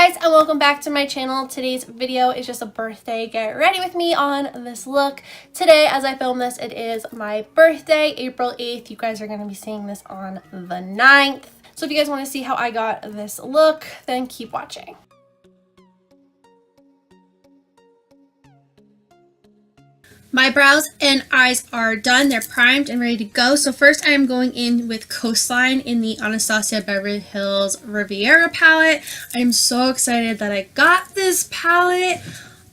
guys, and welcome back to my channel. Today's video is just a birthday get ready with me on this look. Today, as I film this, it is my birthday, April 8th. You guys are going to be seeing this on the 9th. So if you guys want to see how I got this look, then keep watching. My brows and eyes are done. They're primed and ready to go. So first I am going in with Coastline in the Anastasia Beverly Hills Riviera palette. I am so excited that I got this palette.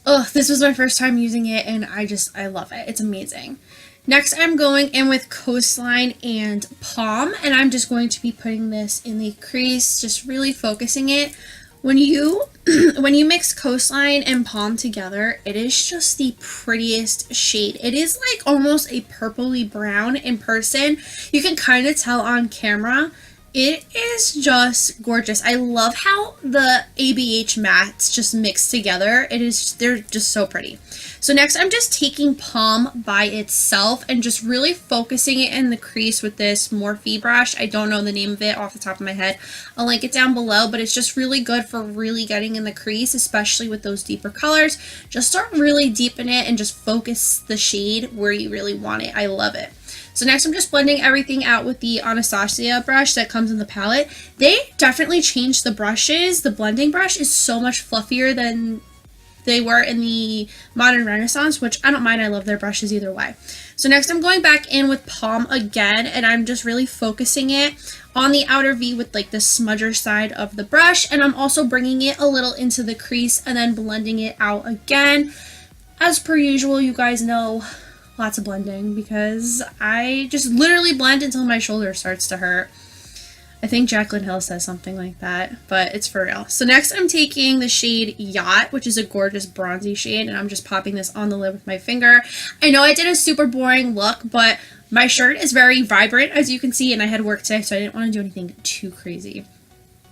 Oh, this was my first time using it and I love it. It's amazing. Next I'm going in with Coastline and Palm, and I'm just going to be putting this in the crease, just really focusing it. When you mix Coastline and Palm together, it is just the prettiest shade. It is like almost a purpley brown in person. You can kind of tell on camera. It is just gorgeous. I love how the ABH mattes just mix together. They're just so pretty. So next I'm just taking Palm by itself and just really focusing it in the crease with this Morphe brush. I don't know the name of it off the top of my head. I'll link it down below, but it's just really good for really getting in the crease, especially with those deeper colors. Just start really deepen it and just focus the shade where you really want it. I love it. So next I'm just blending everything out with the Anastasia brush that comes in the palette. They definitely changed the brushes. The blending brush is so much fluffier than they were in the Modern Renaissance, which I don't mind. I love their brushes either way. So next I'm going back in with Palm again, and I'm just really focusing it on the outer V with like the smudger side of the brush, and I'm also bringing it a little into the crease and then blending it out again. As per usual, you guys know, lots of blending because I just literally blend until my shoulder starts to hurt. I think Jaclyn Hill says something like that, but it's for real. So next I'm taking the shade Yacht, which is a gorgeous bronzy shade, and I'm just popping this on the lid with my finger. I know I did a super boring look, but my shirt is very vibrant, as you can see, and I had work today, so I didn't want to do anything too crazy.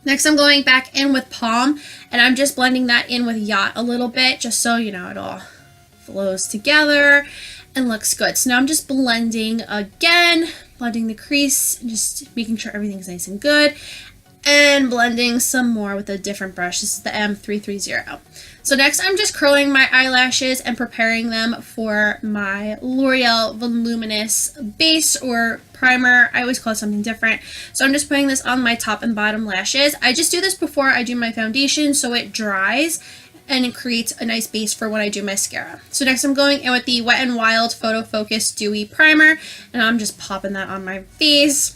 Next I'm going back in with Palm, and I'm just blending that in with Yacht a little bit, just so, you know, it all flows together and looks good. So now I'm just blending again, blending the crease, just making sure everything's nice and good, and blending some more with a different brush. This is the M330. So next I'm just curling my eyelashes and preparing them for my L'Oreal Voluminous base or primer. I always call it something different. So I'm just putting this on my top and bottom lashes. I just do this before I do my foundation so it dries and it creates a nice base for when I do mascara. So next I'm going in with the Wet n Wild Photo Focus Dewy Primer, and I'm just popping that on my face.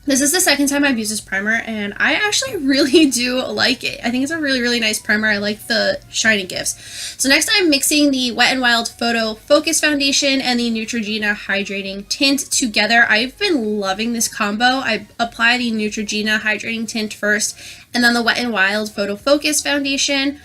This is the second time I've used this primer, and I actually really do like it. I think it's a really, really nice primer. I like the shine it gives. So next I'm mixing the Wet n Wild Photo Focus Foundation and the Neutrogena Hydrating Tint together. I've been loving this combo. I apply the Neutrogena Hydrating Tint first, and then the Wet n Wild Photo Focus Foundation.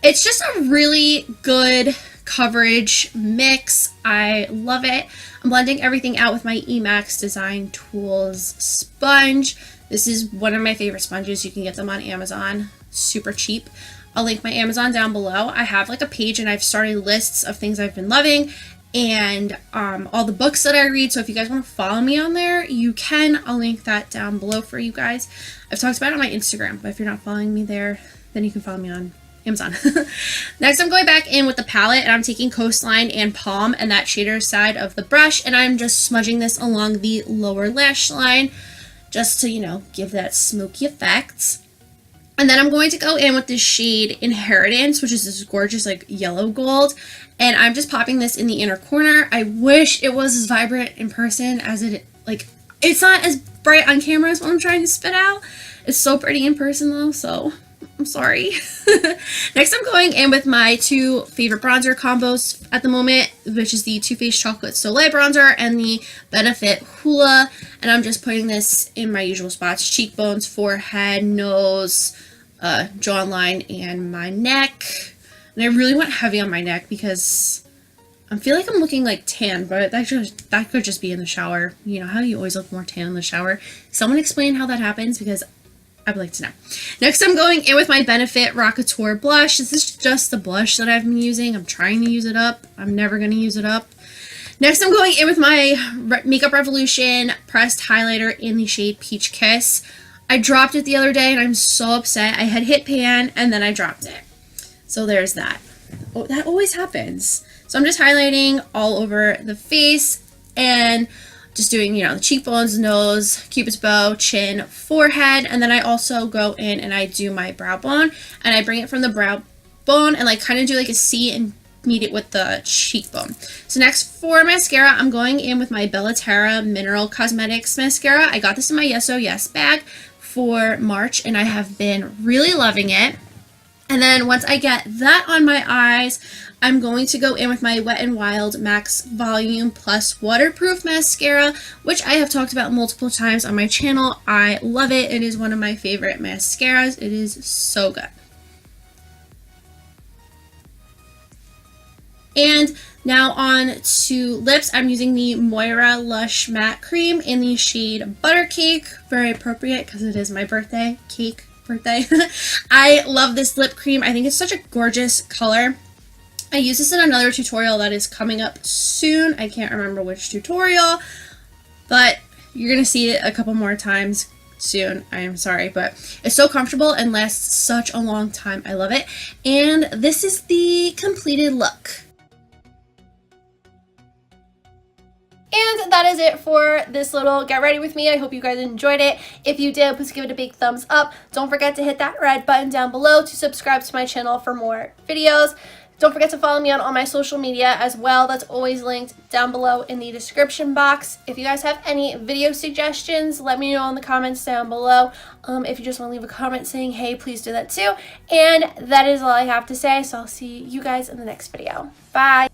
It's just a really good coverage mix. I love it. I'm blending everything out with my Emax Design Tools sponge. This is one of my favorite sponges. You can get them on Amazon. Super cheap. I'll link my Amazon down below. I have like a page and I've started lists of things I've been loving and all the books that I read. So if you guys want to follow me on there, you can. I'll link that down below for you guys. I've talked about it on my Instagram, but if you're not following me there, then you can follow me on Amazon. Next I'm going back in with the palette, and I'm taking Coastline and Palm and that shader side of the brush, and I'm just smudging this along the lower lash line just to, you know, give that smoky effect. And then I'm going to go in with this shade Inheritance, which is this gorgeous like yellow gold, and I'm just popping this in the inner corner. I wish it was as vibrant in person as it's not as bright on camera as what I'm trying to spit out. It's so pretty in person though, so I'm sorry. Next I'm going in with my two favorite bronzer combos at the moment, which is the Too Faced Chocolate Soleil bronzer and the Benefit Hoola, and I'm just putting this in my usual spots: cheekbones, forehead, nose, jawline, and my neck. And I really went heavy on my neck because I feel like I'm looking like tan, but that could just be in the shower. You know how you always look more tan in the shower? Someone explain how that happens, because I'd like to know. Next I'm going in with my Benefit Rockateur blush. This is just the blush that I've been using. I'm trying to use it up. I'm never going to use it up. Next I'm going in with my Makeup Revolution pressed highlighter in the shade Peach Kiss. I dropped it the other day and I'm so upset. I had hit pan and then I dropped it. So there's that. Oh, that always happens. So I'm just highlighting all over the face and just doing, you know, the cheekbones, nose, cupid's bow, chin, forehead, and then I also go in and I do my brow bone, and I bring it from the brow bone and like kind of do like a C and meet it with the cheekbone. So next for mascara, I'm going in with my Bellaterra Mineral Cosmetics mascara. I got this in my Yes Oh Yes bag for March and I have been really loving it. And then once I get that on my eyes, I'm going to go in with my Wet n Wild Max Volume Plus Waterproof Mascara, which I have talked about multiple times on my channel. I love it. It is one of my favorite mascaras. It is so good. And now on to lips. I'm using the Moira Lush Matte Cream in the shade Butter Cake. Very appropriate because it is my birthday. I love this lip cream. I think it's such a gorgeous color. I use this in another tutorial that is coming up soon. I can't remember which tutorial, but you're going to see it a couple more times soon. I am sorry, but it's so comfortable and lasts such a long time. I love it. And this is the completed look. And that is it for this little get ready with me. I hope you guys enjoyed it. If you did, please give it a big thumbs up. Don't forget to hit that red button down below to subscribe to my channel for more videos. Don't forget to follow me on all my social media as well. That's always linked down below in the description box. If you guys have any video suggestions, let me know in the comments down below. If you just want to leave a comment saying hey, please do that too. And that is all I have to say. So I'll see you guys in the next video. Bye.